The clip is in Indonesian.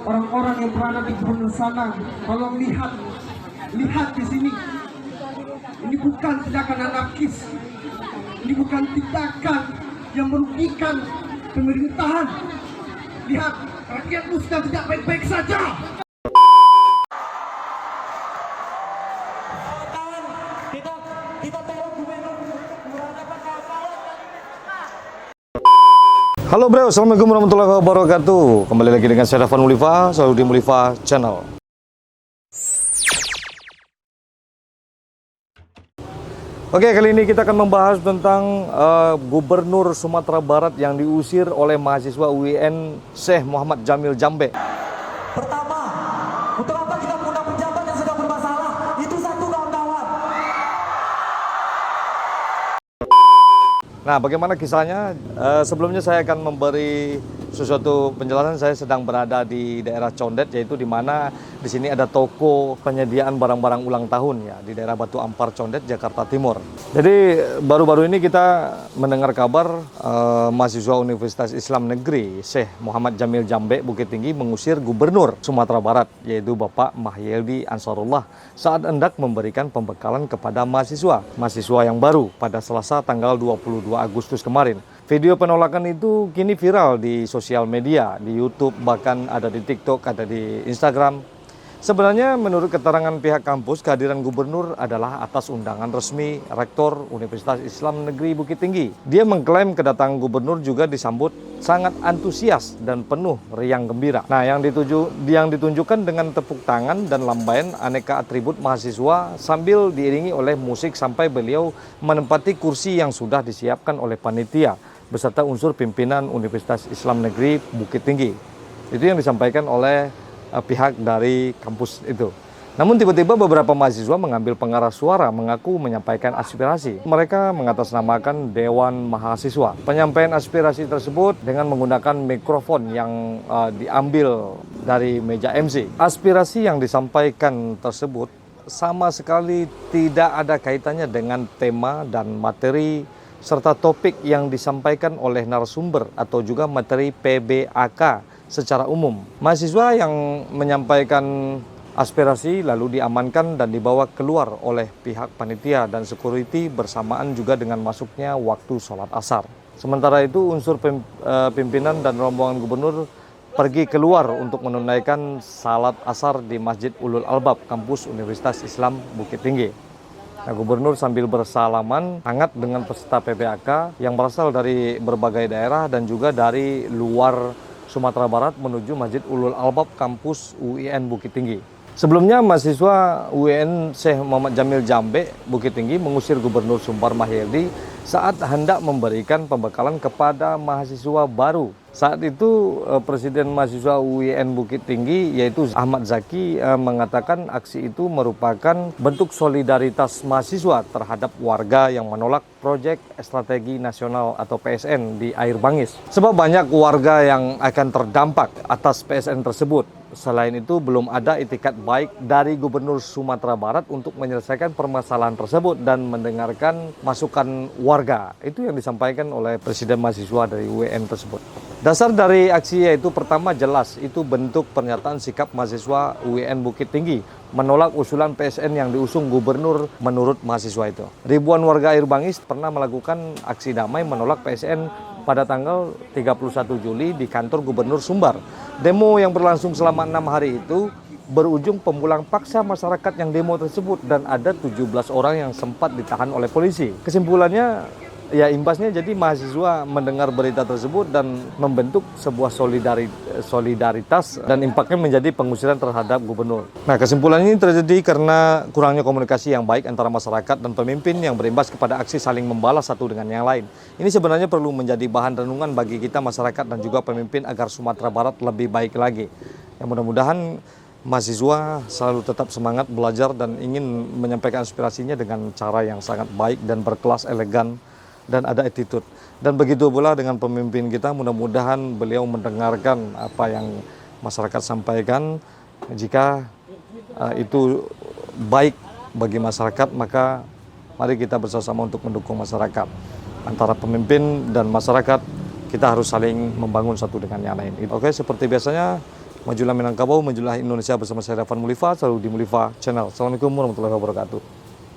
orang-orang yang berada di gubernur sana, tolong lihat di sini. Ini bukan tindakan anarkis, ini bukan tindakan yang merugikan pemerintahan. Lihat, rakyatmu sedang tidak baik-baik saja. Halo bro, assalamualaikum warahmatullahi wabarakatuh. Kembali lagi dengan saya Rafan Mulifa, selalu di Mulifa Channel. Oke, kali ini kita akan membahas tentang Gubernur Sumatera Barat yang diusir oleh mahasiswa UIN Syekh Muhammad Jamil Jambe. Pertama, untuk apa kita mengundang pejabat yang sedang bermasalah? Itu satu, kawan-kawan. Nah, bagaimana kisahnya? Sebelumnya saya akan memberi sesuatu penjelasan. Saya sedang berada di daerah Condet, yaitu di mana di sini ada toko penyediaan barang-barang ulang tahun ya di daerah Batu Ampar Condet, Jakarta Timur. Jadi baru-baru ini kita mendengar kabar mahasiswa Universitas Islam Negeri Syekh Muhammad Jamil Jambe Bukit Tinggi mengusir Gubernur Sumatera Barat, yaitu Bapak Mahyeldi Ansarullah, saat hendak memberikan pembekalan kepada mahasiswa yang baru pada Selasa tanggal 22 Agustus kemarin. Video penolakan itu kini viral di sosial media, di YouTube, bahkan ada di TikTok, ada di Instagram. Sebenarnya menurut keterangan pihak kampus, kehadiran gubernur adalah atas undangan resmi Rektor Universitas Islam Negeri Bukit Tinggi. Dia mengklaim kedatangan gubernur juga disambut sangat antusias dan penuh riang gembira. Nah, yang ditunjukkan dengan tepuk tangan dan lambaian aneka atribut mahasiswa sambil diiringi oleh musik sampai beliau menempati kursi yang sudah disiapkan oleh panitia beserta unsur pimpinan Universitas Islam Negeri Bukit Tinggi. Itu yang disampaikan oleh pihak dari kampus itu. Namun tiba-tiba beberapa mahasiswa mengambil pengeras suara mengaku menyampaikan aspirasi. Mereka mengatasnamakan Dewan Mahasiswa. Penyampaian aspirasi tersebut dengan menggunakan mikrofon yang diambil dari meja MC. Aspirasi yang disampaikan tersebut sama sekali tidak ada kaitannya dengan tema dan materi serta topik yang disampaikan oleh narasumber atau juga materi PBAK secara umum. Mahasiswa yang menyampaikan aspirasi lalu diamankan dan dibawa keluar oleh pihak panitia dan security bersamaan juga dengan masuknya waktu sholat asar. Sementara itu unsur pimpinan dan rombongan gubernur pergi keluar untuk menunaikan salat asar di Masjid Ulul Albab, kampus Universitas Islam Bukit Tinggi. Nah, gubernur sambil bersalaman hangat dengan peserta PBAK yang berasal dari berbagai daerah dan juga dari luar Sumatera Barat menuju Masjid Ulul Albab kampus UIN Bukit Tinggi. Sebelumnya mahasiswa UIN Syekh Muhammad Jamil Jambe Bukit Tinggi mengusir Gubernur Sumbar Mahyeldi saat hendak memberikan pembekalan kepada mahasiswa baru. Saat itu Presiden Mahasiswa UIN Bukit Tinggi yaitu Ahmad Zaki mengatakan aksi itu merupakan bentuk solidaritas mahasiswa terhadap warga yang menolak proyek strategi nasional atau PSN di Air Bangis. Sebab banyak warga yang akan terdampak atas PSN tersebut. Selain itu, belum ada itikat baik dari Gubernur Sumatera Barat untuk menyelesaikan permasalahan tersebut dan mendengarkan masukan warga. Itu yang disampaikan oleh Presiden Mahasiswa dari UIN tersebut. Dasar dari aksi yaitu pertama jelas, itu bentuk pernyataan sikap mahasiswa UIN Bukit Tinggi menolak usulan PSN yang diusung gubernur menurut mahasiswa itu. Ribuan warga Air Bangis pernah melakukan aksi damai menolak PSN pada tanggal 31 Juli di kantor Gubernur Sumbar. Demo yang berlangsung selama 6 hari itu berujung pemulang paksa masyarakat yang demo tersebut dan ada 17 orang yang sempat ditahan oleh polisi. Kesimpulannya, ya imbasnya jadi mahasiswa mendengar berita tersebut dan membentuk sebuah solidaritas dan impaknya menjadi pengusiran terhadap gubernur. Nah, kesimpulan ini terjadi karena kurangnya komunikasi yang baik antara masyarakat dan pemimpin yang berimbas kepada aksi saling membalas satu dengan yang lain. Ini sebenarnya perlu menjadi bahan renungan bagi kita masyarakat dan juga pemimpin agar Sumatera Barat lebih baik lagi. Yang mudah-mudahan mahasiswa selalu tetap semangat belajar dan ingin menyampaikan aspirasinya dengan cara yang sangat baik dan berkelas, elegan, dan ada attitude. Dan begitu pula dengan pemimpin kita, mudah-mudahan beliau mendengarkan apa yang masyarakat sampaikan. Jika itu baik bagi masyarakat, maka mari kita bersama-sama untuk mendukung masyarakat. Antara pemimpin dan masyarakat, kita harus saling membangun satu dengan yang lain. Oke, seperti biasanya Majulah Minangkabau, majulah Indonesia bersama saya Ravan Mulifa, selalu di Mulifa Channel. Assalamualaikum warahmatullahi wabarakatuh.